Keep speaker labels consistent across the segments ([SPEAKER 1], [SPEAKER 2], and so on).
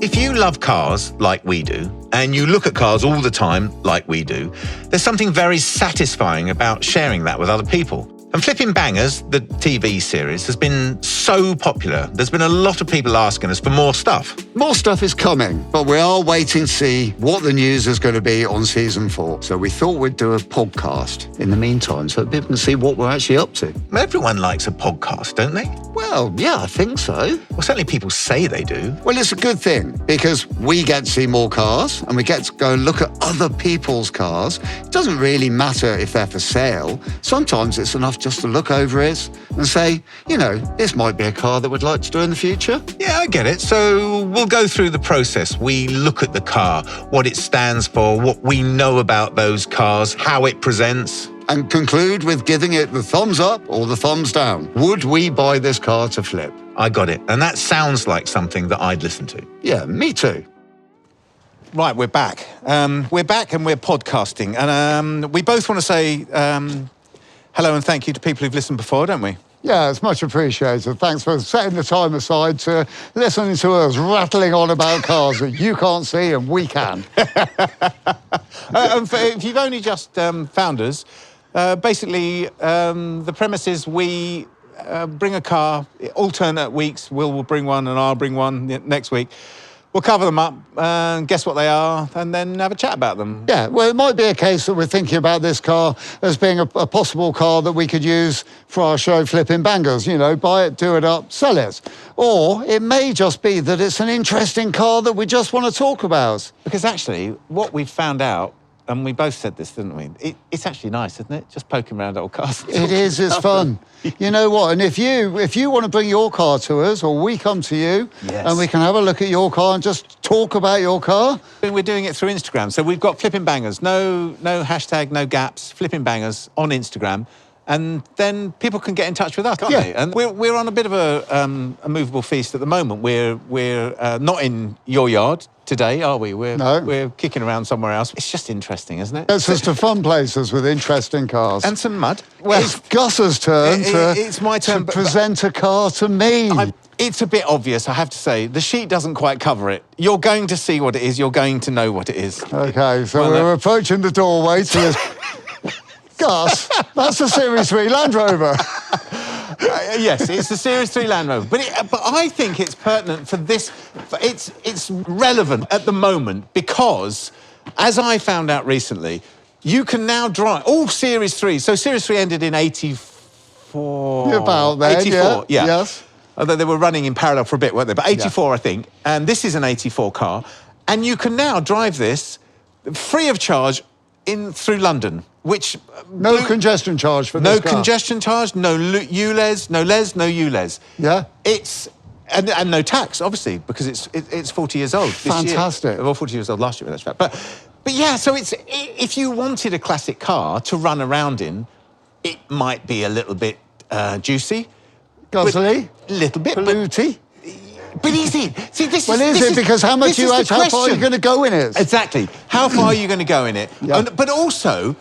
[SPEAKER 1] If you love cars like we do, and you look at cars all the time like we do, there's something very satisfying about sharing that with other people. And Flipping Bangers, the TV series, has been so popular. There's been a lot of people asking us for more stuff.
[SPEAKER 2] More stuff is coming, but we are waiting to see what the news is going to be on season 4. So we thought we'd do a podcast in the meantime so that people can see what we're actually up to.
[SPEAKER 1] Everyone likes a podcast, don't they?
[SPEAKER 2] Well, yeah, I think so.
[SPEAKER 1] Well, certainly people say they do.
[SPEAKER 2] Well, it's a good thing because we get to see more cars and we get to go and look at other people's cars. It doesn't really matter if they're for sale. Sometimes it's enough just to look over it and say, you know, this might be a car that we'd like to do in the future.
[SPEAKER 1] Yeah, I get it. So we'll go through the process. We look at the car, what it stands for, what we know about those cars, how it presents.
[SPEAKER 2] And conclude with giving it the thumbs up or the thumbs down. Would we buy this car to flip?
[SPEAKER 1] I got it. And that sounds like something that I'd listen to.
[SPEAKER 2] Yeah, me too.
[SPEAKER 3] Right, we're back. We're back and we're podcasting. And we both want to say hello and thank you to people who've listened before, don't we?
[SPEAKER 4] Yeah, it's much appreciated. Thanks for setting the time aside to listening to us rattling on about cars that you can't see and we can.
[SPEAKER 3] If you've only just found us, basically the premise is we bring a car, alternate weeks. Will bring one and I'll bring one next week. We'll cover them up, guess what they are, and then have a chat about them.
[SPEAKER 4] Yeah, well, it might be a case that we're thinking about this car as being a possible car that we could use for our show Flipping Bangers. You know, buy it, do it up, sell it. Or it may just be that it's an interesting car that we just want to talk about.
[SPEAKER 3] Because actually, what we've found out, and we both said this, didn't we? It's actually nice, isn't it? Just poking around old cars.
[SPEAKER 4] It is, it's fun. You know what? And if you want to bring your car to us, or we come to you,
[SPEAKER 3] yes,
[SPEAKER 4] and we can have a look at your car and just talk about your car.
[SPEAKER 3] We're doing it through Instagram. So we've got Flipping Bangers, no hashtag, no gaps, Flipping Bangers on Instagram. And then people can get in touch with us, can't they? And we're on a bit of a movable feast at the moment. We're not in your yard today, are we? We're kicking around somewhere else. It's just interesting, isn't it?
[SPEAKER 4] It's just to fun places with interesting cars.
[SPEAKER 3] And some mud.
[SPEAKER 4] Well, it's Gus's turn
[SPEAKER 3] it's my turn,
[SPEAKER 4] to present a car to me.
[SPEAKER 3] It's a bit obvious, I have to say. The sheet doesn't quite cover it. You're going to see what it is. You're going to know what it is.
[SPEAKER 4] OK, so we're approaching the doorway to this... Gus, that's a Series 3 Land Rover.
[SPEAKER 3] Yes, it's a Series 3 Land Rover. But I think it's pertinent for this. It's relevant at the moment because, as I found out recently, you can now drive all Series 3. So Series 3 ended in 84.
[SPEAKER 4] About there,
[SPEAKER 3] 84, yeah.
[SPEAKER 4] Yes.
[SPEAKER 3] Although they were running in parallel for a bit, weren't they? But 84, I think. And this is an 84 car. And you can now drive this free of charge through London. Which
[SPEAKER 4] no congestion charge for this car.
[SPEAKER 3] No congestion charge, no ULEZ, no ULEZ.
[SPEAKER 4] Yeah.
[SPEAKER 3] And no tax, obviously, because it's 40 years old.
[SPEAKER 4] Fantastic.
[SPEAKER 3] This year. Well, 40 years old last year, that's right. But yeah, so if you wanted a classic car to run around in, it might be a little bit juicy.
[SPEAKER 4] Guzzly.
[SPEAKER 3] A little bit.
[SPEAKER 4] Polluty.
[SPEAKER 3] But easy. See, this
[SPEAKER 4] well,
[SPEAKER 3] is...
[SPEAKER 4] Well, is it? Because how far are you going to go in it?
[SPEAKER 3] Exactly. How far are you going to go in it?
[SPEAKER 4] Yeah.
[SPEAKER 3] But also...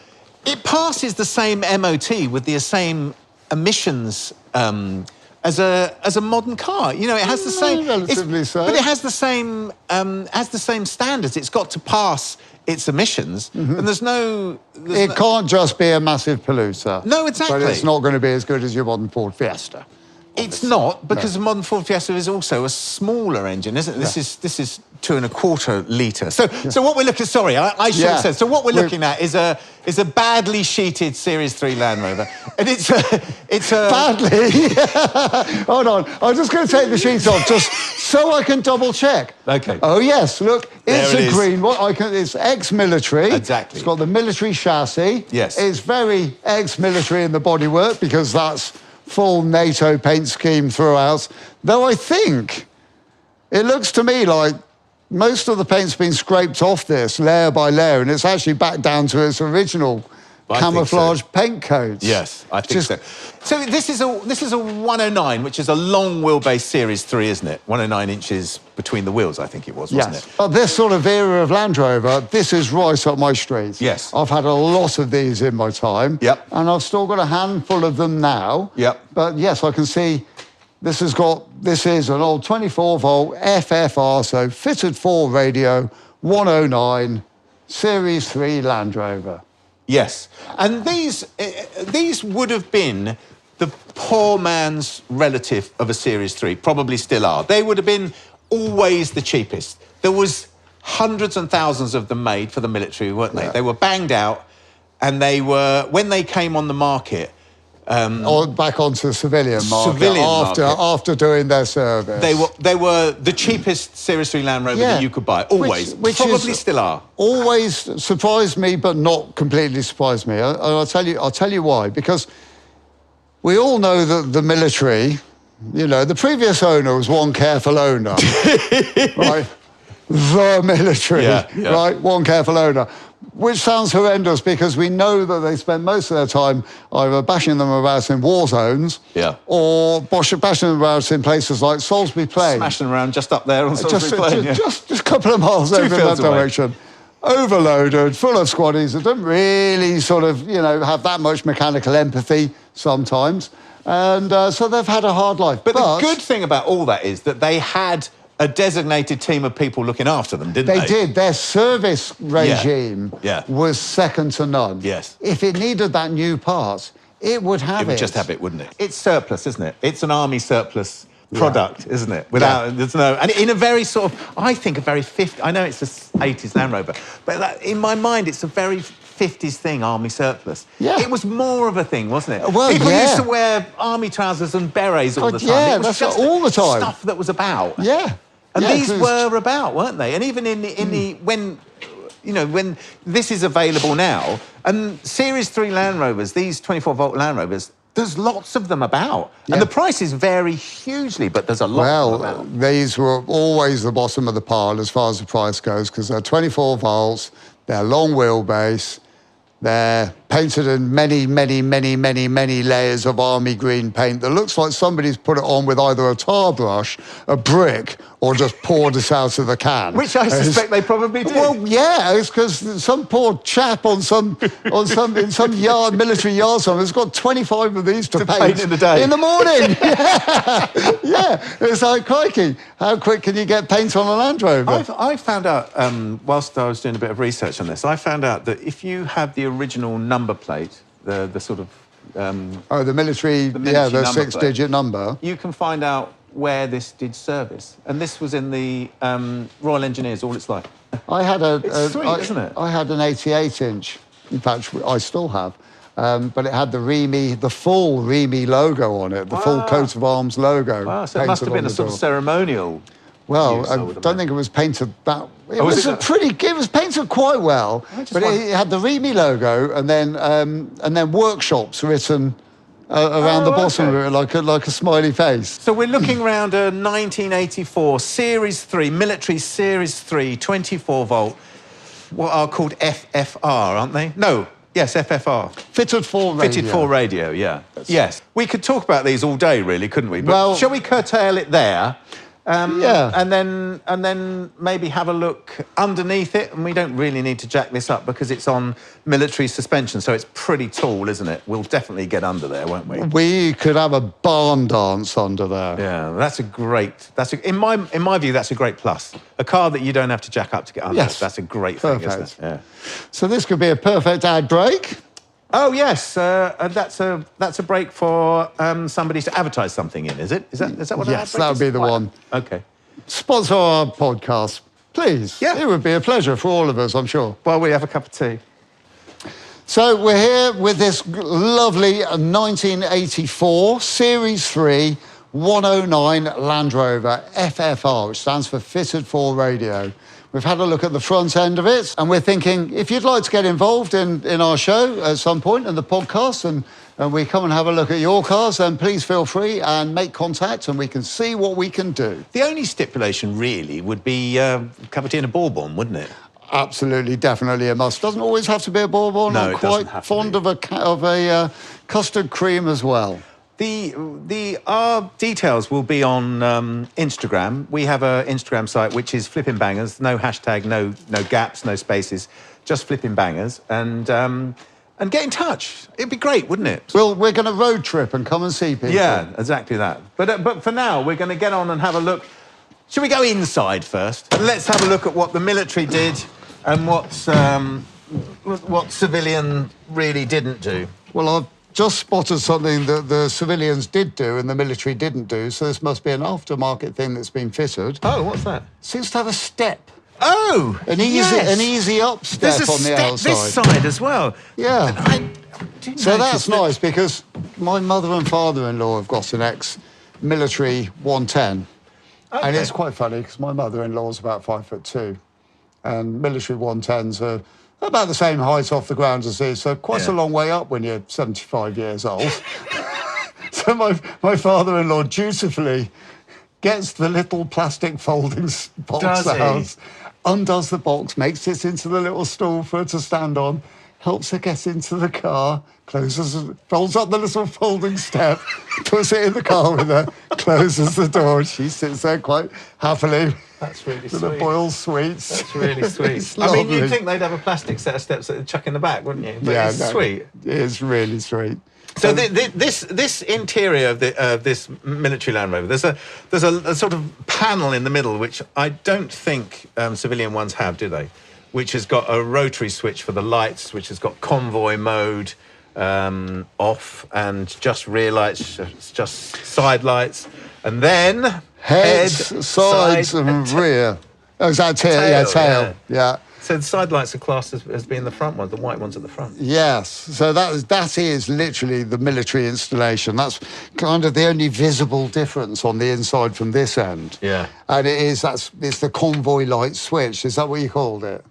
[SPEAKER 3] it passes the same MOT with the same emissions as a modern car. You know, it has the same...
[SPEAKER 4] relatively so.
[SPEAKER 3] But it has the same standards. It's got to pass its emissions, and there's no...
[SPEAKER 4] It can't just be a massive polluter.
[SPEAKER 3] No, exactly.
[SPEAKER 4] But it's not going to be as good as your modern Ford Fiesta.
[SPEAKER 3] It's not, because the modern Ford Fiesta is also a smaller engine, isn't it? This is 2.25 litre. So what we're looking... Sorry, I should have said. So what we're looking at is a badly sheeted Series 3 Land Rover. And it's a...
[SPEAKER 4] Badly? Hold on. I'm just going to take the sheets off just so I can double check.
[SPEAKER 3] OK.
[SPEAKER 4] Oh, yes, look. It's a green one. It's ex-military.
[SPEAKER 3] Exactly.
[SPEAKER 4] It's got the military chassis.
[SPEAKER 3] Yes.
[SPEAKER 4] It's very ex-military in the bodywork because that's full NATO paint scheme throughout. Though I think it looks to me like most of the paint's been scraped off this layer by layer, and it's actually back down to its original camouflage paint coats.
[SPEAKER 3] Yes, I think so. So this is a 109, which is a long wheelbase Series 3, isn't it? 109 inches between the wheels, I think it was, wasn't it?
[SPEAKER 4] But this sort of era of Land Rover, this is right up my street.
[SPEAKER 3] Yes.
[SPEAKER 4] I've had a lot of these in my time.
[SPEAKER 3] Yep.
[SPEAKER 4] And I've still got a handful of them now.
[SPEAKER 3] Yep.
[SPEAKER 4] But yes, I can see This is an old 24-volt FFR, so fitted for radio, 109, Series 3 Land Rover.
[SPEAKER 3] Yes. And these would have been the poor man's relative of a Series 3, probably still are. They would have been always the cheapest. There was hundreds and thousands of them made for the military, weren't they?
[SPEAKER 4] Yeah.
[SPEAKER 3] They were banged out, and they were, when they came on the market...
[SPEAKER 4] or back onto the civilian market after doing their service.
[SPEAKER 3] They were the cheapest Series 3 Land Rover that you could buy, always.
[SPEAKER 4] Which
[SPEAKER 3] probably still are.
[SPEAKER 4] Always surprised me, but not completely surprised me. I'll tell you why. Because we all know that the military, you know, the previous owner was one careful owner, right? The military, right? One careful owner. Which sounds horrendous because we know that they spend most of their time either bashing them about in war zones or bashing them about in places like Salisbury Plain.
[SPEAKER 3] Smashing around just up there on Salisbury Plain.
[SPEAKER 4] Just a couple of miles over in that direction. Overloaded, full of squaddies that don't really sort of, you know, have that much mechanical empathy sometimes. And so they've had a hard life.
[SPEAKER 3] But the good thing about all that is that they had a designated team of people looking after them, didn't they?
[SPEAKER 4] They did. Their service regime was second to none.
[SPEAKER 3] Yes.
[SPEAKER 4] If it needed that new part, it would have it.
[SPEAKER 3] It would just have it, wouldn't it? It's surplus, isn't it? It's an army surplus product, isn't it? Without, there's no... And in a very sort of, I think a very 50... I know it's a 80s Land Rover, but that, in my mind, it's a very 50s thing, army surplus. Yeah. It was more of a thing, wasn't it?
[SPEAKER 4] Well,
[SPEAKER 3] people used to wear army trousers and berets all the time.
[SPEAKER 4] Yeah,
[SPEAKER 3] it was
[SPEAKER 4] that's
[SPEAKER 3] just
[SPEAKER 4] all the time.
[SPEAKER 3] Stuff that was about.
[SPEAKER 4] Yeah.
[SPEAKER 3] And these were about, weren't they? And even in the when, you know, when this is available now, and Series 3 Land Rovers, these 24-volt Land Rovers, there's lots of them about. Yeah. And the prices vary hugely, but there's a lot of them about.
[SPEAKER 4] These were always the bottom of the pile as far as the price goes, because they're 24 volts, they're long wheelbase, they're painted in many, many, many, many, many layers of army green paint that looks like somebody's put it on with either a tar brush, a brick, or just poured it out of the can.
[SPEAKER 3] Which I suspect they probably did.
[SPEAKER 4] Well, yeah, it's because some poor chap in some yard, military yard somewhere, has got 25 of these to paint
[SPEAKER 3] in the day.
[SPEAKER 4] In the morning. Yeah. It's like, crikey, how quick can you get paint on a Land Rover?
[SPEAKER 3] I found out, whilst I was doing a bit of research on this, I found out that if you have the original number plate, the sort of...
[SPEAKER 4] the military the 6-digit number.
[SPEAKER 3] You can find out where this did service. And this was in the Royal Engineers all its life.
[SPEAKER 4] I had
[SPEAKER 3] it's sweet, isn't it?
[SPEAKER 4] I had an 88-inch. In fact, I still have. But it had the full Remy logo on it, the full coat of arms logo.
[SPEAKER 3] Wow, so it must have been a sort of ceremonial.
[SPEAKER 4] Well, I don't think it was painted that... It was painted quite well, but it had the Remy logo and then workshops written around the bottom of it, like a smiley face.
[SPEAKER 3] So we're looking around a 1984 Series 3, military Series 3, 24-volt, what are called FFR, aren't they? No. Yes, FFR.
[SPEAKER 4] Fitted for radio.
[SPEAKER 3] Fitted for radio, yeah. Yes. We could talk about these all day, really, couldn't we? But shall we curtail it there? And then maybe have a look underneath it. And we don't really need to jack this up because it's on military suspension, so it's pretty tall, isn't it? We'll definitely get under there, won't we?
[SPEAKER 4] We could have a barn dance under there.
[SPEAKER 3] Yeah, in my view, that's a great plus. A car that you don't have to jack up to get under.
[SPEAKER 4] Yes.
[SPEAKER 3] That's a great thing, isn't it? Yeah.
[SPEAKER 4] So this could be a perfect ad break.
[SPEAKER 3] Oh yes, that's a break for somebody to advertise something in, is it? Is that what?
[SPEAKER 4] Yes, that would be the one.
[SPEAKER 3] Okay.
[SPEAKER 4] Sponsor our podcast, please. Yeah, it would be a pleasure for all of us, I'm sure.
[SPEAKER 3] While we have a cup of tea.
[SPEAKER 4] So we're here with this lovely 1984 Series 3 109 Land Rover FFR, which stands for Fitted for Radio. We've had a look at the front end of it, and we're thinking, if you'd like to get involved in our show at some point in the podcast, and we come and have a look at your cars, then please feel free and make contact, and we can see what we can do.
[SPEAKER 3] The only stipulation, really, would be a cup of tea and a bourbon, wouldn't it?
[SPEAKER 4] Absolutely, definitely a must. Doesn't always have to be a bourbon.
[SPEAKER 3] No,
[SPEAKER 4] I'm quite fond of a custard cream as well.
[SPEAKER 3] Our details will be on Instagram. We have an Instagram site which is Flipping Bangers. No hashtag, no gaps, no spaces, just Flipping Bangers. And and get in touch. It'd be great, wouldn't it?
[SPEAKER 4] Well, we're going to road trip and come and see people.
[SPEAKER 3] Yeah, exactly that. But for now, we're going to get on and have a look. Should we go inside first? Let's have a look at what the military did and what civilian really didn't do.
[SPEAKER 4] Well, I've just spotted something that the civilians did do and the military didn't do, so this must be an aftermarket thing that's been fitted.
[SPEAKER 3] Oh, what's that?
[SPEAKER 4] Seems to have a step.
[SPEAKER 3] Oh,
[SPEAKER 4] An easy up step
[SPEAKER 3] There's a
[SPEAKER 4] on the
[SPEAKER 3] step
[SPEAKER 4] outside.
[SPEAKER 3] this side as well.
[SPEAKER 4] Yeah. So that's
[SPEAKER 3] that.
[SPEAKER 4] nice because my mother and father-in-law have got an ex-military 110.
[SPEAKER 3] Okay.
[SPEAKER 4] And it's quite funny because my mother-in-law's about 5'2", and military 110s are about the same height off the ground as he, so quite a long way up when you're 75 years old. So my father-in-law dutifully gets the little plastic folding box out, undoes the box, makes it into the little stool for her to stand on, helps her get into the car, folds up the little folding step, puts it in the car with her, closes the door, and she sits there quite happily.
[SPEAKER 3] That's really
[SPEAKER 4] with
[SPEAKER 3] sweet.
[SPEAKER 4] the boiled sweets.
[SPEAKER 3] That's really sweet.
[SPEAKER 4] It's
[SPEAKER 3] I mean, you'd
[SPEAKER 4] lovely.
[SPEAKER 3] think they'd have a plastic set of steps that they'd chuck in the back, wouldn't you? But it's sweet.
[SPEAKER 4] It's really sweet.
[SPEAKER 3] So this interior of this military Land Rover, there's a sort of panel in the middle which I don't think civilian ones have, do they? Which has got a rotary switch for the lights, which has got convoy mode off, and just rear lights, just side lights, and then
[SPEAKER 4] Heads, sides, and rear. Oh, is that tail? Yeah, tail. Yeah.
[SPEAKER 3] So the side lights are classed as being the front ones, the white ones at the front.
[SPEAKER 4] Yes. So that is literally the military installation. That's kind of the only visible difference on the inside from this end.
[SPEAKER 3] Yeah.
[SPEAKER 4] And it's the convoy light switch. Is that what you called it?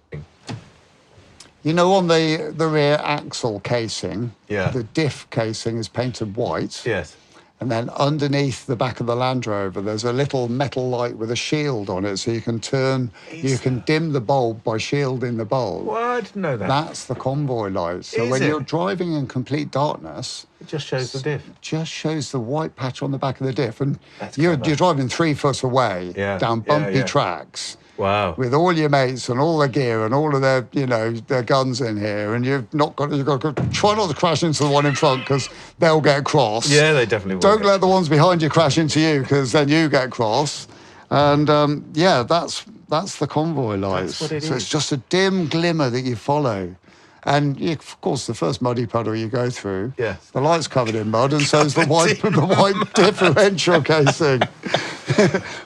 [SPEAKER 4] You know, on the rear axle casing, the diff casing is painted white.
[SPEAKER 3] Yes.
[SPEAKER 4] And then underneath the back of the Land Rover, there's a little metal light with a shield on it, so you can dim the bulb by shielding the bulb.
[SPEAKER 3] Well, I didn't know that.
[SPEAKER 4] That's the convoy light. So when you're driving in complete darkness,
[SPEAKER 3] It just shows the diff.
[SPEAKER 4] just shows the white patch on the back of the diff, and you're driving 3 foot away down bumpy tracks.
[SPEAKER 3] Wow.
[SPEAKER 4] With all your mates and all their gear and all of their, their guns in here, and you've got to try not to crash into the one in front because they'll get cross.
[SPEAKER 3] Yeah, they definitely will.
[SPEAKER 4] Don't let the ones behind you crash into you because then you get cross. And that's the convoy lights.
[SPEAKER 3] That's what it
[SPEAKER 4] so
[SPEAKER 3] is.
[SPEAKER 4] it's just a dim glimmer that you follow. And of course, the first muddy puddle you go through, the light's covered in mud, and so's the white differential casing.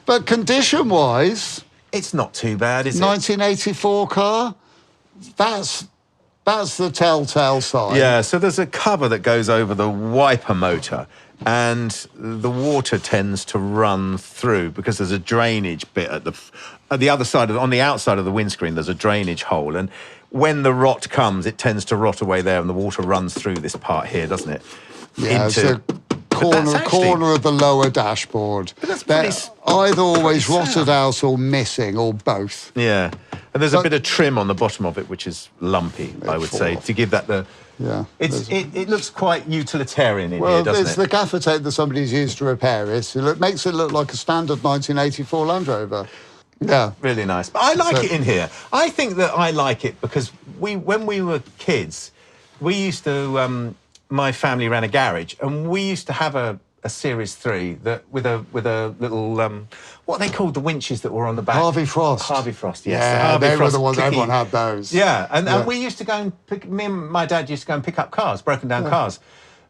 [SPEAKER 4] But condition-wise,
[SPEAKER 3] it's not too bad, is it?
[SPEAKER 4] 1984 car, that's the telltale sign.
[SPEAKER 3] Yeah, so there's a cover that goes over the wiper motor, and the water tends to run through because there's a drainage bit at the other side on the outside of the windscreen. There's a drainage hole, and when the rot comes, it tends to rot away there, and the water runs through this part here, doesn't it?
[SPEAKER 4] Yeah, so corner of the lower dashboard.
[SPEAKER 3] But that's
[SPEAKER 4] They're
[SPEAKER 3] pretty
[SPEAKER 4] either always rotted out or missing, or both.
[SPEAKER 3] Yeah, and there's a bit of trim on the bottom of it, which is lumpy, I would say, to give that the.
[SPEAKER 4] Yeah,
[SPEAKER 3] it looks quite utilitarian in here,
[SPEAKER 4] well,
[SPEAKER 3] doesn't
[SPEAKER 4] it's
[SPEAKER 3] it?
[SPEAKER 4] the gaffer tape that somebody's used to repair it. It makes it look like a standard 1984 Land Rover. Yeah,
[SPEAKER 3] really nice. But I like it in here. I think that I like it because when we were kids, we used to. My family ran a garage, and we used to have a Series 3 that with a little what are they called, the winches that were on the back?
[SPEAKER 4] Harvey Frost.
[SPEAKER 3] Harvey Frost, yes.
[SPEAKER 4] Yeah,
[SPEAKER 3] Harvey
[SPEAKER 4] they
[SPEAKER 3] Frost
[SPEAKER 4] were the ones.
[SPEAKER 3] clicky.
[SPEAKER 4] Everyone had those.
[SPEAKER 3] Yeah, and we used to go and pick. Me and my dad used to go and pick up cars, broken down cars.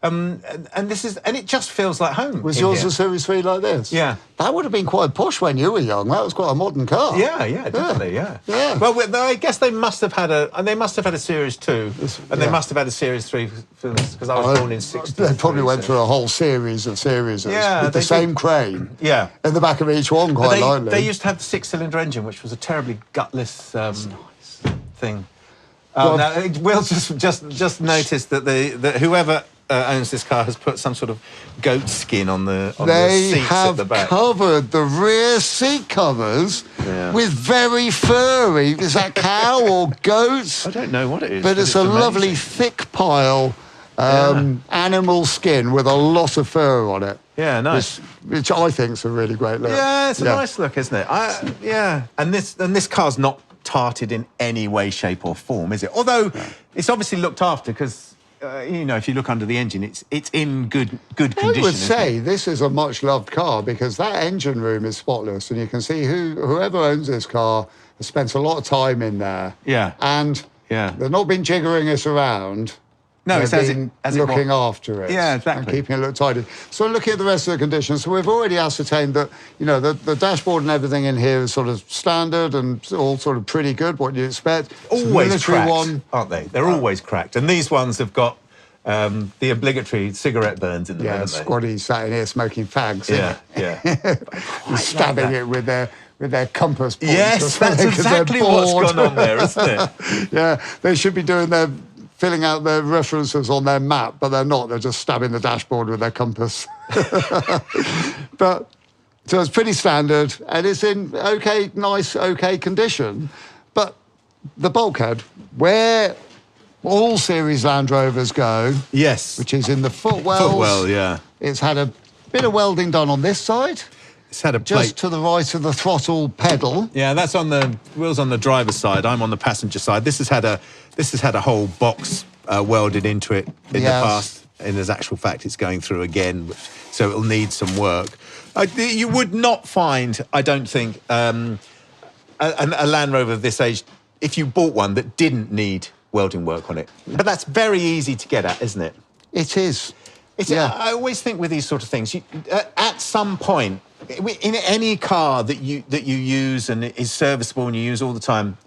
[SPEAKER 3] And it just feels like home.
[SPEAKER 4] Was yours a Series 3 like this?
[SPEAKER 3] Yeah.
[SPEAKER 4] That would have been quite posh when you were young. That was quite a modern car.
[SPEAKER 3] Yeah, definitely, yeah. Well, I guess they must have had a Series 2, and they must have had a Series 3 for this, because I was born in '63.
[SPEAKER 4] They probably went through a whole series with the
[SPEAKER 3] they
[SPEAKER 4] same
[SPEAKER 3] did.
[SPEAKER 4] crane.
[SPEAKER 3] Yeah.
[SPEAKER 4] In the back of each one, quite likely.
[SPEAKER 3] They used to have the 6-cylinder engine, which was a terribly gutless thing.
[SPEAKER 4] Well,
[SPEAKER 3] Will just noticed that whoever owns this car has put some sort of goat skin on the seats at the back.
[SPEAKER 4] They have covered the rear seat covers with very furry. Is that cow or goat?
[SPEAKER 3] I don't know what it is.
[SPEAKER 4] But it's a
[SPEAKER 3] amazing.
[SPEAKER 4] lovely thick pile animal skin with a lot of fur on it.
[SPEAKER 3] Yeah, nice.
[SPEAKER 4] Which I think is a really great look.
[SPEAKER 3] Yeah, it's a nice look, isn't it? And this car's not tarted in any way, shape, or form, is it? Although it's obviously looked after, because you know, if you look under the engine, it's in good condition.
[SPEAKER 4] I would
[SPEAKER 3] isn't
[SPEAKER 4] say
[SPEAKER 3] it?
[SPEAKER 4] this is a much loved car because that engine room is spotless, and you can see whoever owns this car has spent a lot of time in there.
[SPEAKER 3] Yeah.
[SPEAKER 4] And
[SPEAKER 3] Yeah.
[SPEAKER 4] they've not been jiggering it around.
[SPEAKER 3] No,
[SPEAKER 4] They've
[SPEAKER 3] it's
[SPEAKER 4] been
[SPEAKER 3] as it
[SPEAKER 4] looking
[SPEAKER 3] was.
[SPEAKER 4] after it.
[SPEAKER 3] Yeah, exactly.
[SPEAKER 4] And keeping it look tidy. So looking at the rest of the conditions, so we've already ascertained that, you know, the dashboard and everything in here is sort of standard and all sort of pretty good, what you expect. It's a
[SPEAKER 3] Always
[SPEAKER 4] military
[SPEAKER 3] cracked,
[SPEAKER 4] one.
[SPEAKER 3] aren't they? They're always cracked. And these ones have got the obligatory cigarette burns in them,
[SPEAKER 4] Yeah,
[SPEAKER 3] haven't they?
[SPEAKER 4] squaddies sat in here smoking fags.
[SPEAKER 3] Yeah, yeah.
[SPEAKER 4] And stabbing it with their compass points.
[SPEAKER 3] Yes,
[SPEAKER 4] or something,
[SPEAKER 3] that's
[SPEAKER 4] 'cause they're
[SPEAKER 3] exactly what's
[SPEAKER 4] bored.
[SPEAKER 3] gone on there, isn't it?
[SPEAKER 4] Yeah, they should be filling out their references on their map, but they're not. They're just stabbing the dashboard with their compass. But so it's pretty standard, and it's in okay condition. But the bulkhead, where all series Land Rovers go,
[SPEAKER 3] Yes.
[SPEAKER 4] which is in the footwells.
[SPEAKER 3] Footwell, yeah.
[SPEAKER 4] It's had a bit of welding done on this side,
[SPEAKER 3] It's had a plate.
[SPEAKER 4] just to the right of the throttle pedal.
[SPEAKER 3] Yeah, that's on the wheels on the driver's side. I'm on the passenger side. This has had a whole box welded into it in the
[SPEAKER 4] Yes.
[SPEAKER 3] past. And as actual fact, it's going through again, so it'll need some work. You would not find, I don't think, a Land Rover of this age, if you bought one that didn't need welding work on it. But that's very easy to get at, isn't it?
[SPEAKER 4] It is.
[SPEAKER 3] I always think with these sort of things, at some point, in any car that you use and is serviceable and you use all the time,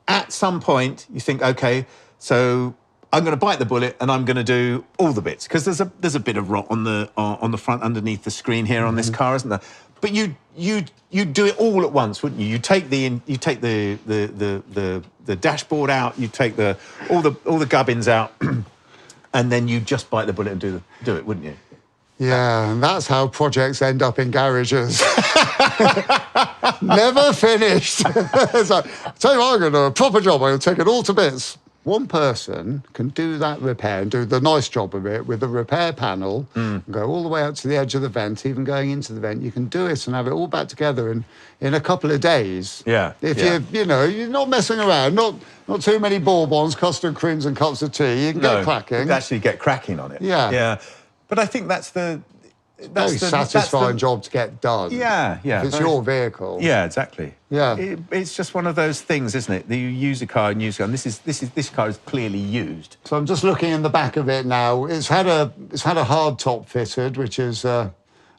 [SPEAKER 3] at some point you think, okay, so I'm going to bite the bullet and I'm going to do all the bits, because there's a bit of rot on the front underneath the screen here on this car, isn't there? But you do it all at once, wouldn't you? You take the dashboard out, you take all the gubbins out, and then you just bite the bullet and do it, wouldn't you?
[SPEAKER 4] Yeah, and that's how projects end up in garages. Never finished. It's like, tell you what, I'm going to do a proper job. I'm going to take it all to bits. One person can do that repair and do the nice job of it with the repair panel, and go all the way up to the edge of the vent, even going into the vent. You can do it and have it all back together in a couple of days.
[SPEAKER 3] Yeah.
[SPEAKER 4] If you're not messing around, not too many bourbons, custard creams and cups of tea, you can get cracking.
[SPEAKER 3] You can actually get cracking on it.
[SPEAKER 4] Yeah.
[SPEAKER 3] Yeah. But I think that's
[SPEAKER 4] Very satisfying job to get done.
[SPEAKER 3] Yeah, yeah.
[SPEAKER 4] If it's your vehicle.
[SPEAKER 3] Yeah, exactly.
[SPEAKER 4] Yeah.
[SPEAKER 3] It's just one of those things, isn't it? That you use a car and use a car. And this car is clearly used.
[SPEAKER 4] So I'm just looking in the back of it now. It's had a hard top fitted, which is I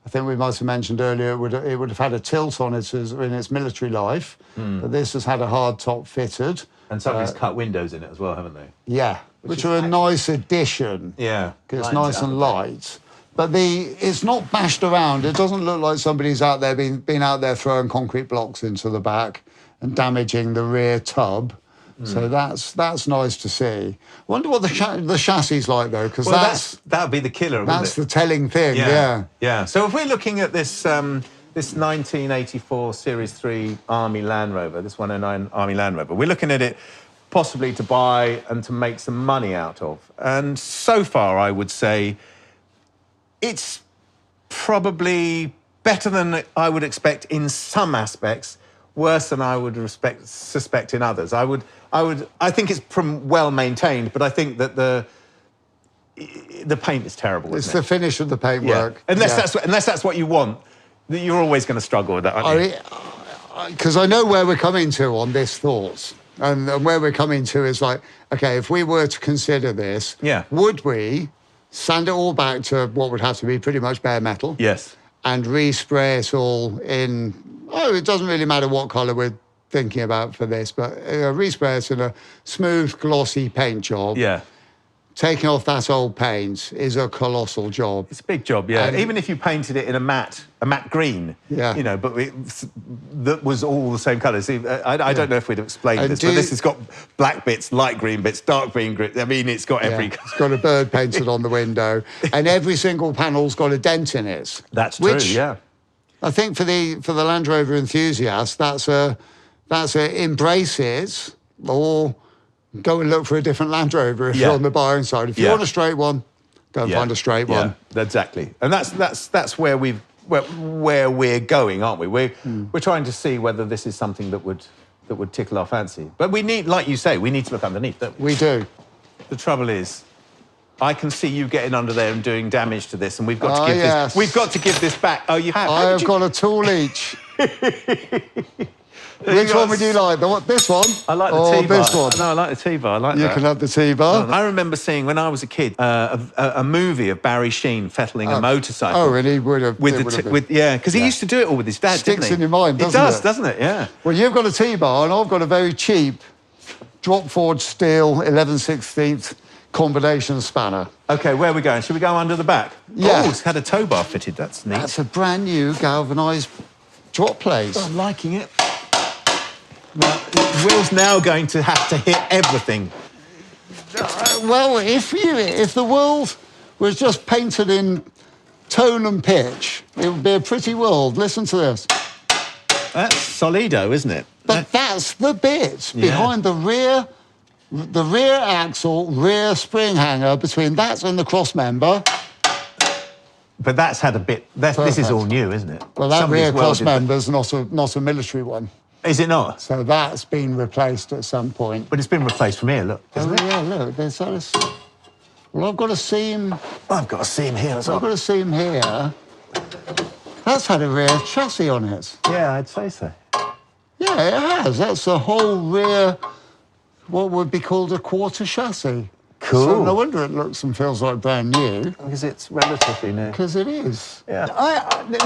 [SPEAKER 4] think we must have mentioned earlier it would have had a tilt on it in its military life, but this has had a hard top fitted.
[SPEAKER 3] And somebody's cut windows in it as well, haven't they?
[SPEAKER 4] Yeah, which are a nice addition.
[SPEAKER 3] Yeah.
[SPEAKER 4] Because it's
[SPEAKER 3] Lines
[SPEAKER 4] nice
[SPEAKER 3] out
[SPEAKER 4] and
[SPEAKER 3] a bit.
[SPEAKER 4] light. But it's not bashed around. It doesn't look like somebody's out there been out there throwing concrete blocks into the back and damaging the rear tub. So that's nice to see. I wonder what the chassis is like though, because
[SPEAKER 3] that would be the killer, wouldn't
[SPEAKER 4] that's
[SPEAKER 3] it?
[SPEAKER 4] the telling thing. Yeah.
[SPEAKER 3] So if we're looking at this 1984 Series 3 Army Land Rover, this 109 Army Land Rover, we're looking at it possibly to buy and to make some money out of. And so far, I would say it's probably better than I would expect in some aspects, worse than I would suspect in others. I think it's well maintained, but I think that the paint is terrible.
[SPEAKER 4] It's
[SPEAKER 3] isn't
[SPEAKER 4] the finish of the paintwork.
[SPEAKER 3] Unless that's what you want, you're always going to struggle with that, aren't you?
[SPEAKER 4] Because I know where we're coming to on this thought. And where we're coming to is like, okay, if we were to consider this, would we sand it all back to what would have to be pretty much bare metal?
[SPEAKER 3] Yes.
[SPEAKER 4] And respray it all in, it doesn't really matter what colour we're thinking about for this, but respray it in a smooth, glossy paint job.
[SPEAKER 3] Yeah.
[SPEAKER 4] Taking off that old paint is a colossal job.
[SPEAKER 3] It's a big job, yeah.
[SPEAKER 4] And
[SPEAKER 3] even if you painted it in a matte green, but that was all the same colours. I don't know if we'd have explained this, but this has got black bits, light green bits, dark green bits. I mean, it's got every colour.
[SPEAKER 4] It's got a bird painted on the window, and every single panel's got a dent in it.
[SPEAKER 3] That's true, yeah.
[SPEAKER 4] I think for the Land Rover enthusiast, that's a embrace it, or go and look for a different Land Rover if you're on the buying side. If you want a straight one, go and find a straight one.
[SPEAKER 3] Yeah, exactly. And that's where we're going, aren't we? We're trying to see whether this is something that would tickle our fancy. But we need, like you say, we need to look underneath, don't we?
[SPEAKER 4] We do.
[SPEAKER 3] The trouble is, I can see you getting under there and doing damage to this, and we've got to give
[SPEAKER 2] yes.
[SPEAKER 3] this. We've got to give this back. Oh, you have.
[SPEAKER 2] I have got a tool each. Which one would you like? This one?
[SPEAKER 3] I like the
[SPEAKER 2] or
[SPEAKER 3] T-bar.
[SPEAKER 2] this one?
[SPEAKER 3] No, I like the T-bar. I like
[SPEAKER 2] You
[SPEAKER 3] that.
[SPEAKER 2] can have the T-bar.
[SPEAKER 3] I remember seeing, when I was a kid, a movie of Barry Sheen fettling a motorcycle.
[SPEAKER 2] Oh, and he would have.
[SPEAKER 3] Yeah, because he used to do it all with his dad,
[SPEAKER 2] Sticks
[SPEAKER 3] didn't he?
[SPEAKER 2] in your mind, doesn't
[SPEAKER 3] it? Does,
[SPEAKER 2] it?
[SPEAKER 3] doesn't it? Yeah.
[SPEAKER 2] Well, you've got a T-bar, and I've got a very cheap drop forged steel 11/16 combination spanner.
[SPEAKER 3] OK, where are we going? Should we go under the back?
[SPEAKER 2] Yeah.
[SPEAKER 3] Oh, it's had a tow bar fitted. That's neat.
[SPEAKER 2] That's a brand new galvanised drop plate.
[SPEAKER 3] I'm liking it. Well, Will's now going to have to hit everything.
[SPEAKER 2] Well, if the world was just painted in tone and pitch, it would be a pretty world. Listen to this.
[SPEAKER 3] That's Solido, isn't it?
[SPEAKER 2] But that's the bit behind the rear axle, rear spring hanger, between that and the cross member.
[SPEAKER 3] But that's had a bit. This is all new, isn't it?
[SPEAKER 2] Well, that
[SPEAKER 3] Somebody's
[SPEAKER 2] rear cross
[SPEAKER 3] welded
[SPEAKER 2] member's not a military one.
[SPEAKER 3] Is it not?
[SPEAKER 2] So that's been replaced at some point.
[SPEAKER 3] But it's been replaced from here, look.
[SPEAKER 2] Yeah, look, there's this. Well, I've got a seam.
[SPEAKER 3] I've got to see him here as well.
[SPEAKER 2] I've got a seam here. That's had a rear chassis on it.
[SPEAKER 3] Yeah, I'd say so.
[SPEAKER 2] Yeah, it has. That's the whole rear, what would be called a quarter chassis.
[SPEAKER 3] Cool.
[SPEAKER 2] So no wonder it looks and feels like brand new.
[SPEAKER 3] Because it's relatively new.
[SPEAKER 2] Because it is.
[SPEAKER 3] Yeah.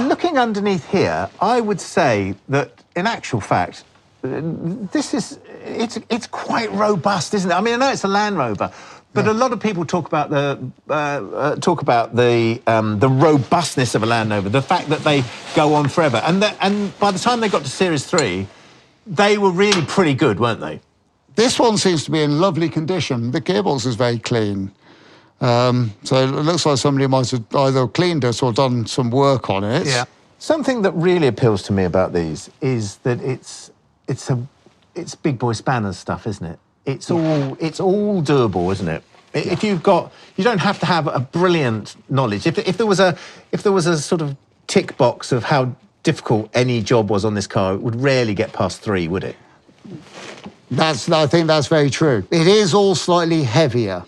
[SPEAKER 3] Looking underneath here, I would say that, in actual fact, it's quite robust, isn't it? I mean, I know it's a Land Rover, but a lot of people talk about the robustness of a Land Rover, the fact that they go on forever, and by the time they got to Series 3, they were really pretty good, weren't they?
[SPEAKER 2] This one seems to be in lovely condition. The gearbox is very clean. So it looks like somebody might have either cleaned it or done some work on it.
[SPEAKER 3] Yeah. Something that really appeals to me about these is that it's big boy spanners stuff, isn't it? It's all doable, isn't it? If you don't have to have a brilliant knowledge. If there was a sort of tick box of how difficult any job was on this car, it would rarely get past 3, would it?
[SPEAKER 2] I think that's very true. It is all slightly heavier.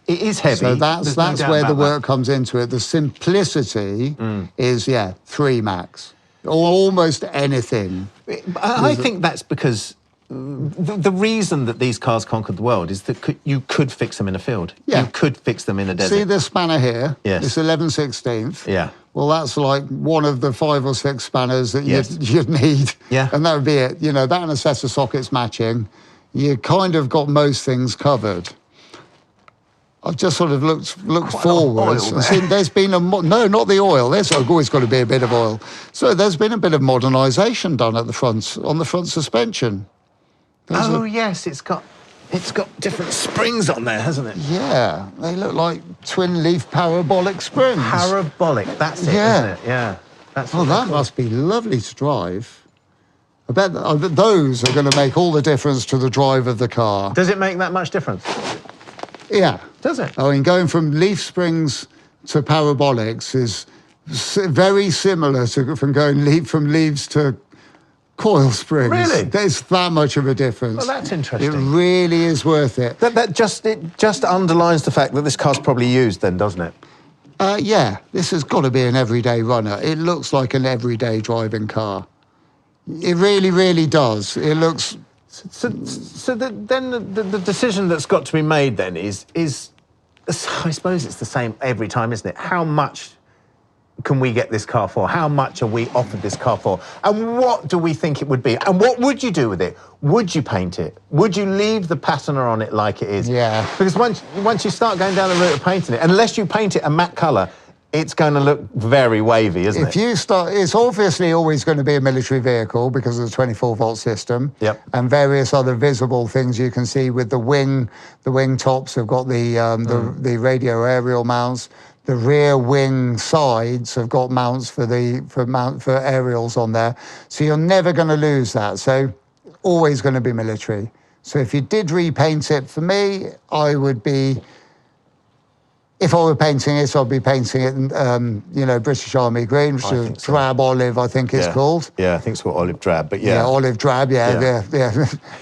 [SPEAKER 3] It is heavy.
[SPEAKER 2] So that's where the work comes into it. The simplicity is, 3 max. Or almost anything.
[SPEAKER 3] I think that's because the reason that these cars conquered the world is that you could fix them in a field.
[SPEAKER 2] Yeah.
[SPEAKER 3] You could fix them in a desert.
[SPEAKER 2] See this spanner here?
[SPEAKER 3] Yes.
[SPEAKER 2] It's 11/16.
[SPEAKER 3] Yeah.
[SPEAKER 2] Well, that's like one of the 5 or 6 spanners that you'd need.
[SPEAKER 3] Yeah.
[SPEAKER 2] And that would be it. You know, that and a set of sockets matching. You kind of got most things covered. I've just sort of looked forwards. And seen there's been no, not the oil. There's always got to be a bit of oil. So there's been a bit of modernisation done at the front, on the front suspension.
[SPEAKER 3] Yes, it's got different springs on there, hasn't it?
[SPEAKER 2] Yeah, they look like twin-leaf parabolic springs.
[SPEAKER 3] Parabolic, that's it, isn't it? Yeah.
[SPEAKER 2] That must be lovely to drive. I bet those are going to make all the difference to the drive of the car.
[SPEAKER 3] Does it make that much difference?
[SPEAKER 2] Yeah.
[SPEAKER 3] Does it?
[SPEAKER 2] I mean, going from leaf springs to parabolics is very similar to from going from leaves to coil springs.
[SPEAKER 3] Really?
[SPEAKER 2] There's that much of a difference.
[SPEAKER 3] Well, that's interesting.
[SPEAKER 2] It really is worth it.
[SPEAKER 3] It just underlines the fact that this car's probably used then, doesn't it?
[SPEAKER 2] Yeah, this has got to be an everyday runner. It looks like an everyday driving car. It really, really does. It looks...
[SPEAKER 3] So then the decision that's got to be made then is I suppose it's the same every time, isn't it? How much can we get this car for? How much are we offered this car for? And what do we think it would be? And what would you do with it? Would you paint it? Would you leave the patina on it like it is?
[SPEAKER 2] Yeah.
[SPEAKER 3] Because once you start going down the route of painting it, unless you paint it a matte colour, it's going to look very wavy, isn't it?
[SPEAKER 2] It's obviously always going to be a military vehicle because of the 24-volt system.
[SPEAKER 3] Yep.
[SPEAKER 2] And various other visible things you can see with the wing. The wing tops have got the radio aerial mounts. The rear wing sides have got mounts for aerials on there. So you're never going to lose that. So always going to be military. So if you did repaint it, for me, if I were painting it, I'd be painting it, British Army green, which is drab olive, I think it's called.
[SPEAKER 3] Yeah, I think it's called olive drab, but yeah.
[SPEAKER 2] Yeah, olive drab, yeah.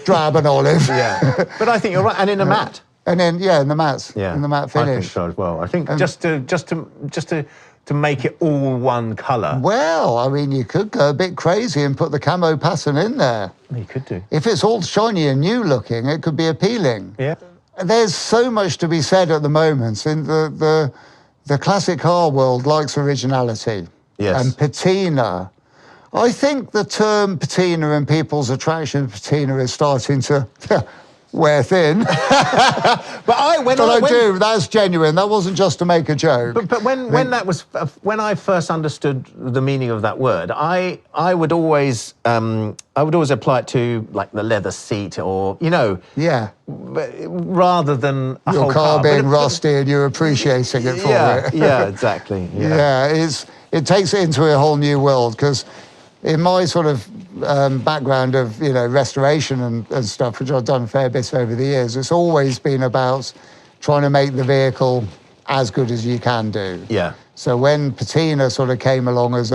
[SPEAKER 2] Drab and olive.
[SPEAKER 3] Yeah, but I think you're right, and in a matte.
[SPEAKER 4] And then, yeah, in the matte,
[SPEAKER 1] Yeah,
[SPEAKER 4] in the matte
[SPEAKER 1] I think
[SPEAKER 4] finish.
[SPEAKER 1] so as well. I think just to make it all one colour.
[SPEAKER 4] Well, I mean, you could go a bit crazy and put the camo pattern in there.
[SPEAKER 1] You could do.
[SPEAKER 4] If it's all shiny and new looking, it could be appealing.
[SPEAKER 1] Yeah.
[SPEAKER 4] There's so much to be said at the moment. In the classic car world likes originality.
[SPEAKER 1] Yes.
[SPEAKER 4] And patina. I think the term patina and people's attraction to patina is starting to wear thin.
[SPEAKER 1] But
[SPEAKER 4] I do. That's genuine. That wasn't just to make a joke.
[SPEAKER 1] But when I first understood the meaning of that word, I would always apply it to like the leather seat or
[SPEAKER 4] Yeah.
[SPEAKER 1] rather than a
[SPEAKER 4] Your
[SPEAKER 1] whole
[SPEAKER 4] car being
[SPEAKER 1] But-
[SPEAKER 4] rusty and you're appreciating it for it.
[SPEAKER 1] Yeah, exactly. Yeah.
[SPEAKER 4] Yeah, it takes it into a whole new world because in my sort of background of restoration and stuff, which I've done a fair bit over the years, it's always been about trying to make the vehicle as good as you can do.
[SPEAKER 1] Yeah.
[SPEAKER 4] So when patina sort of came along as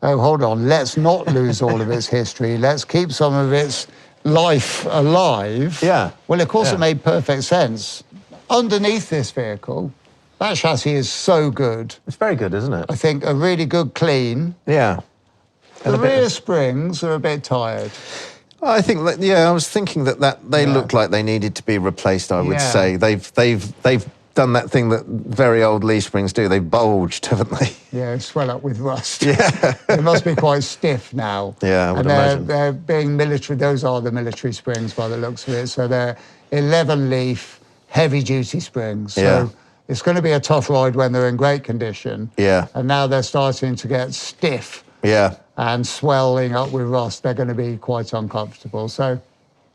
[SPEAKER 4] hold on, let's not lose all of its history, let's keep some of its life alive.
[SPEAKER 1] Yeah.
[SPEAKER 4] Well, of course
[SPEAKER 1] Yeah.
[SPEAKER 4] it made perfect sense. Underneath this vehicle, that chassis is so good.
[SPEAKER 1] It's very good, isn't it?
[SPEAKER 4] I think a really good clean.
[SPEAKER 1] Yeah.
[SPEAKER 4] The rear springs are a bit tired.
[SPEAKER 3] I think, I was thinking that they looked like they needed to be replaced. I would
[SPEAKER 4] Yeah.
[SPEAKER 3] say they've done that thing that very old leaf springs do. They've bulged, haven't they?
[SPEAKER 4] Yeah, swell up with rust.
[SPEAKER 3] Yeah.
[SPEAKER 4] They must be quite stiff now.
[SPEAKER 3] Yeah, I would
[SPEAKER 4] and
[SPEAKER 3] imagine.
[SPEAKER 4] they're being military. Those are the military springs by the looks of it. So they're 11 leaf, heavy duty springs. So
[SPEAKER 3] Yeah.
[SPEAKER 4] it's going to be a tough ride when they're in great condition.
[SPEAKER 3] Yeah.
[SPEAKER 4] And now they're starting to get stiff
[SPEAKER 3] Yeah.
[SPEAKER 4] and swelling up with rust. They're going to be quite uncomfortable. So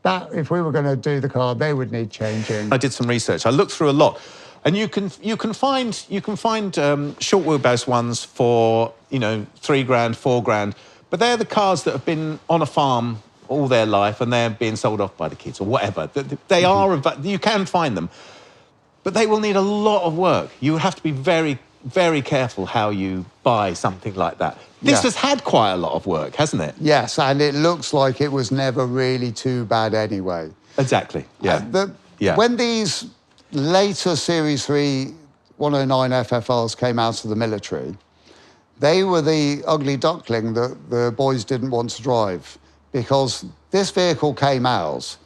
[SPEAKER 4] that, if we were going to do the car, they would need changing.
[SPEAKER 3] I did some research. I looked through a lot, and you can find short wheelbase ones for $3,000, $4,000, but they're the cars that have been on a farm all their life and they're being sold off by the kids or whatever. They are. You can find them, but they will need a lot of work. You have to be very, very careful how you buy something like that. This has had quite a lot of work, hasn't it?
[SPEAKER 4] Yes, and it looks like it was never really too bad anyway.
[SPEAKER 3] Exactly. Yeah. Yeah.
[SPEAKER 4] When these later Series 3 109 FFRs came out of the military, they were the ugly duckling that the boys didn't want to drive because this vehicle came out.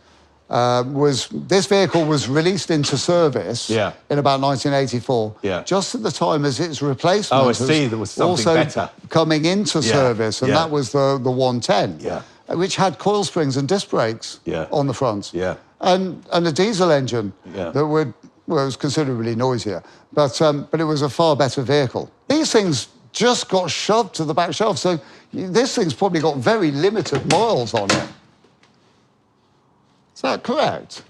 [SPEAKER 4] This vehicle was released into service in about 1984, just at the time as its replacement
[SPEAKER 3] Oh, I see. There was something
[SPEAKER 4] also
[SPEAKER 3] better
[SPEAKER 4] coming into service, and
[SPEAKER 3] yeah.
[SPEAKER 4] that was the 110, which had coil springs and disc brakes on the front, and a diesel engine that was considerably noisier, but it was a far better vehicle. These things just got shoved to the back shelf, so this thing's probably got very limited miles on it. Is that correct?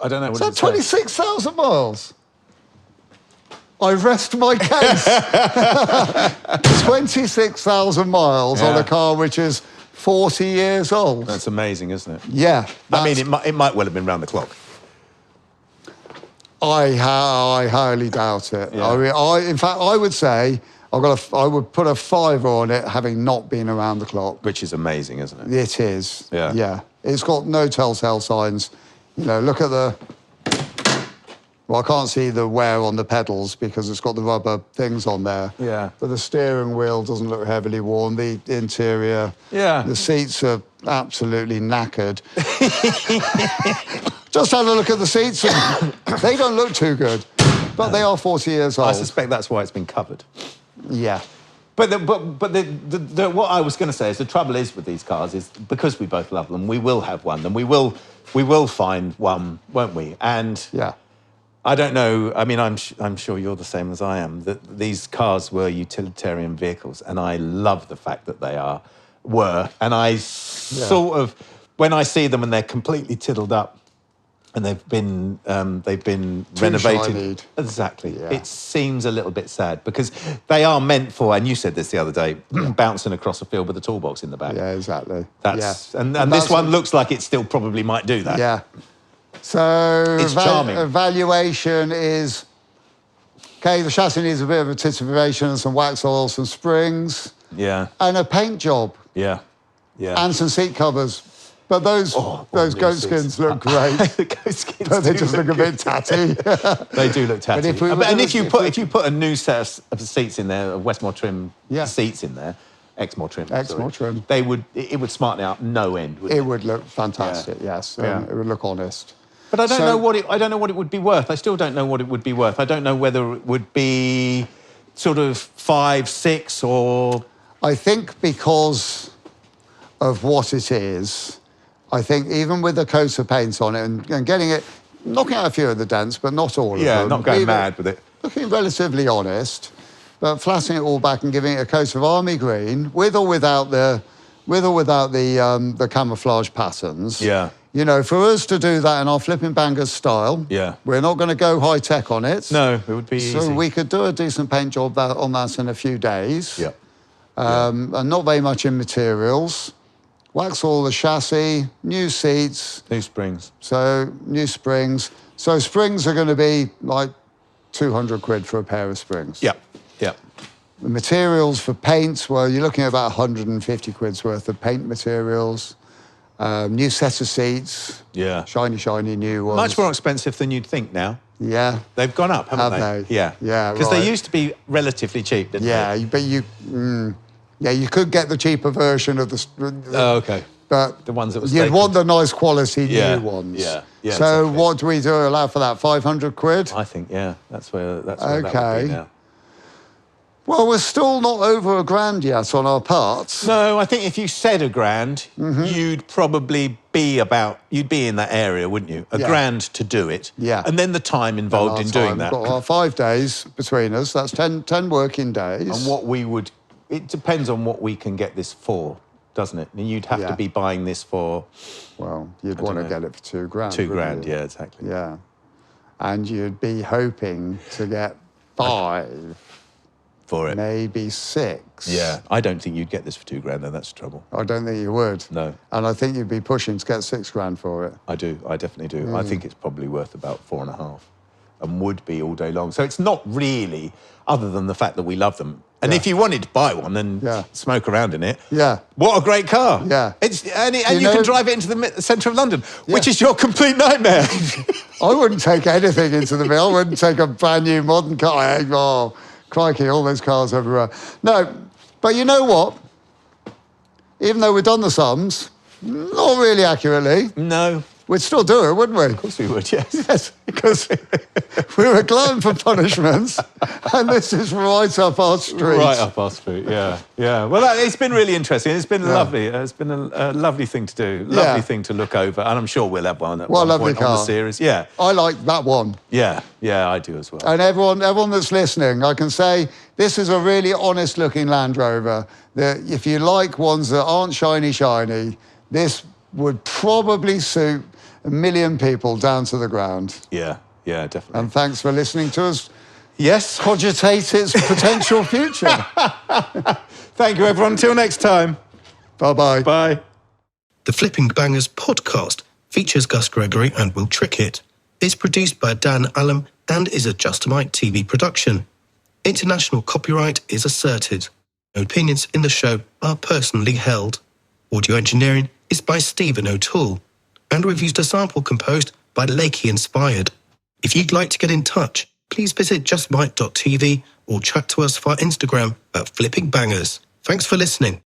[SPEAKER 3] I don't know.
[SPEAKER 4] Is that 26,000 miles? I rest my case. 26,000 miles on a car which is 40 years old.
[SPEAKER 3] That's amazing, isn't it?
[SPEAKER 4] Yeah.
[SPEAKER 3] I mean, it might well have been round the clock.
[SPEAKER 4] I highly doubt it.
[SPEAKER 3] Yeah.
[SPEAKER 4] I mean, in fact, I would say I would put a 5 on it, having not been around the clock.
[SPEAKER 3] Which is amazing, isn't it?
[SPEAKER 4] It is.
[SPEAKER 3] Yeah.
[SPEAKER 4] Yeah. It's got no telltale signs. Look at the... Well, I can't see the wear on the pedals because it's got the rubber things on there.
[SPEAKER 3] Yeah.
[SPEAKER 4] But the steering wheel doesn't look heavily worn. The interior...
[SPEAKER 3] Yeah.
[SPEAKER 4] The seats are absolutely knackered. Just had a look at the seats and they don't look too good. But they are 40 years old.
[SPEAKER 3] I suspect that's why it's been covered.
[SPEAKER 4] Yeah.
[SPEAKER 3] But what I was going to say is the trouble is with these cars is because we both love them, we will have one, and we will find one, won't we? And
[SPEAKER 4] Yeah.
[SPEAKER 3] I don't know. I mean, I'm sure you're the same as I am. That these cars were utilitarian vehicles, and I love the fact that they were. And I sort of, when I see them and they're completely tiddled up, and they've been renovated.
[SPEAKER 4] Shinied.
[SPEAKER 3] Exactly.
[SPEAKER 4] Yeah.
[SPEAKER 3] It seems a little bit sad because they are meant for, and you said this the other day, bouncing across a field with a toolbox in the back.
[SPEAKER 4] Yeah, exactly.
[SPEAKER 3] And this one looks like it still probably might do that.
[SPEAKER 4] Yeah. So
[SPEAKER 3] It's charming.
[SPEAKER 4] Evaluation is, okay, the chassis needs a bit of a titillation and some wax oil, some springs,
[SPEAKER 3] Yeah.
[SPEAKER 4] and a paint job,
[SPEAKER 3] Yeah. Yeah.
[SPEAKER 4] and some seat covers. But those
[SPEAKER 3] new
[SPEAKER 4] goat
[SPEAKER 3] seats.
[SPEAKER 4] skins look great.
[SPEAKER 3] The goat skins
[SPEAKER 4] But they
[SPEAKER 3] do
[SPEAKER 4] just look a bit tatty.
[SPEAKER 3] They do look tatty.
[SPEAKER 4] if we were
[SPEAKER 3] and
[SPEAKER 4] gonna-
[SPEAKER 3] if you put a new set of seats in there, Westmore trim
[SPEAKER 4] Yeah.
[SPEAKER 3] seats in there, Exmoor trim,
[SPEAKER 4] Exmoor trim.
[SPEAKER 3] it would smarten it up no end. Wouldn't
[SPEAKER 4] It would look fantastic, yes.
[SPEAKER 3] Yeah.
[SPEAKER 4] It would look honest.
[SPEAKER 3] But I don't
[SPEAKER 4] So-
[SPEAKER 3] know what it would be worth. I still don't know what it would be worth. I don't know whether it would be sort of 5, 6, or
[SPEAKER 4] I think because of what it is, I think even with the coat of paint on it and getting it, knocking out a few of the dents, but not all of them.
[SPEAKER 3] not going
[SPEAKER 4] leaving-
[SPEAKER 3] mad with it.
[SPEAKER 4] Looking relatively honest, but flattening it all back and giving it a coat of army green, with or without the camouflage patterns.
[SPEAKER 3] Yeah.
[SPEAKER 4] You know, for us to do that in our flipping bangers style,
[SPEAKER 3] Yeah.
[SPEAKER 4] we're not going to go high tech on it.
[SPEAKER 3] No, it would be
[SPEAKER 4] So
[SPEAKER 3] easy.
[SPEAKER 4] we could do a decent paint job on that in a few days.
[SPEAKER 3] Yeah.
[SPEAKER 4] And not very much in materials. Wax all the chassis, new seats,
[SPEAKER 3] New springs.
[SPEAKER 4] so new springs. So springs are going to be like 200 quid for a pair of springs.
[SPEAKER 3] Yeah. Yeah.
[SPEAKER 4] The materials for paints, well, you're looking at about 150 quid's worth of paint materials. New set of seats.
[SPEAKER 3] Yeah.
[SPEAKER 4] Shiny new ones.
[SPEAKER 3] Much more expensive than you'd think now.
[SPEAKER 4] Yeah.
[SPEAKER 3] They've gone up, haven't
[SPEAKER 4] Have they?
[SPEAKER 3] Yeah.
[SPEAKER 4] Yeah,
[SPEAKER 3] Because
[SPEAKER 4] right.
[SPEAKER 3] they used to be relatively cheap, didn't
[SPEAKER 4] Yeah,
[SPEAKER 3] they?
[SPEAKER 4] but you could get the cheaper version of the.
[SPEAKER 3] Oh, okay.
[SPEAKER 4] But
[SPEAKER 3] The ones that were
[SPEAKER 4] you'd
[SPEAKER 3] stapled.
[SPEAKER 4] want the nice quality
[SPEAKER 3] Yeah,
[SPEAKER 4] new ones.
[SPEAKER 3] yeah, yeah,
[SPEAKER 4] So
[SPEAKER 3] exactly.
[SPEAKER 4] what do we do? Allow for that 500 quid?
[SPEAKER 3] I think, yeah, that's where that would
[SPEAKER 4] Okay.
[SPEAKER 3] be now.
[SPEAKER 4] Well, we're still not over £1,000 yet on our parts.
[SPEAKER 3] No, I think if you said £1,000,
[SPEAKER 4] Mm-hmm.
[SPEAKER 3] you'd probably be in that area, wouldn't you?
[SPEAKER 4] Yeah.
[SPEAKER 3] £1,000 to do it.
[SPEAKER 4] Yeah.
[SPEAKER 3] And then the time involved
[SPEAKER 4] Our
[SPEAKER 3] in doing
[SPEAKER 4] time.
[SPEAKER 3] that.
[SPEAKER 4] Got our 5 days between us. That's 10 working days.
[SPEAKER 3] And it depends on what we can get this for, doesn't it? And you'd have
[SPEAKER 4] Yeah.
[SPEAKER 3] to be buying this for
[SPEAKER 4] Well, you'd
[SPEAKER 3] I
[SPEAKER 4] want to
[SPEAKER 3] don't know.
[SPEAKER 4] get it for £2,000.
[SPEAKER 3] £2,000,
[SPEAKER 4] wouldn't you?
[SPEAKER 3] yeah, exactly.
[SPEAKER 4] Yeah. And you'd be hoping to get 5,
[SPEAKER 3] For it.
[SPEAKER 4] maybe 6.
[SPEAKER 3] Yeah. I don't think you'd get this for £2,000, though, that's the trouble.
[SPEAKER 4] I don't think you would.
[SPEAKER 3] No.
[SPEAKER 4] And I think you'd be pushing to get $6,000 for it.
[SPEAKER 3] I do. I definitely do.
[SPEAKER 4] Mm.
[SPEAKER 3] I think it's probably worth about 4.5 and would be all day long. So it's not really, other than the fact that we love them. And
[SPEAKER 4] Yeah.
[SPEAKER 3] if you wanted to buy one and
[SPEAKER 4] Yeah.
[SPEAKER 3] smoke around in it,
[SPEAKER 4] Yeah.
[SPEAKER 3] what a great car.
[SPEAKER 4] Yeah.
[SPEAKER 3] And you
[SPEAKER 4] know-
[SPEAKER 3] can drive it into the centre of London, which is your complete nightmare.
[SPEAKER 4] I wouldn't take anything into the mill. I wouldn't take a brand new modern car. Oh, crikey, all those cars everywhere. No, but you know what? Even though we've done the sums, not really accurately,
[SPEAKER 3] No.
[SPEAKER 4] we'd still do it, wouldn't we?
[SPEAKER 3] Of course we would, yes.
[SPEAKER 4] Yes, because we're a glutton for punishments, and this is right up our street.
[SPEAKER 3] Right up our street, yeah. Yeah. Well, it's been really interesting. It's been lovely. It's been a lovely thing to do, lovely
[SPEAKER 4] Yeah.
[SPEAKER 3] thing to look over. And I'm sure we'll have one at
[SPEAKER 4] What a
[SPEAKER 3] one
[SPEAKER 4] lovely
[SPEAKER 3] point on the
[SPEAKER 4] car.
[SPEAKER 3] series. Yeah.
[SPEAKER 4] I like that one.
[SPEAKER 3] Yeah. Yeah, I do as well.
[SPEAKER 4] And everyone that's listening, I can say this is a really honest-looking Land Rover. That if you like ones that aren't shiny, this would probably suit 1 million people down to the ground.
[SPEAKER 3] Yeah. Yeah, definitely.
[SPEAKER 4] And thanks for listening to us
[SPEAKER 3] Yes.
[SPEAKER 4] cogitate its potential future.
[SPEAKER 3] Thank you, everyone. Until next time.
[SPEAKER 4] Bye-bye.
[SPEAKER 3] Bye.
[SPEAKER 5] The Flipping Bangers podcast features Gus Gregory and Will Trickett. It's produced by Dan Allum and is a Just Mike TV production. International copyright is asserted. No opinions in the show are personally held. Audio engineering is by Stephen O'Toole, and we've used a sample composed by Lakey Inspired. If you'd like to get in touch, please visit justmike.tv or chat to us via Instagram at Flipping Bangers. Thanks for listening.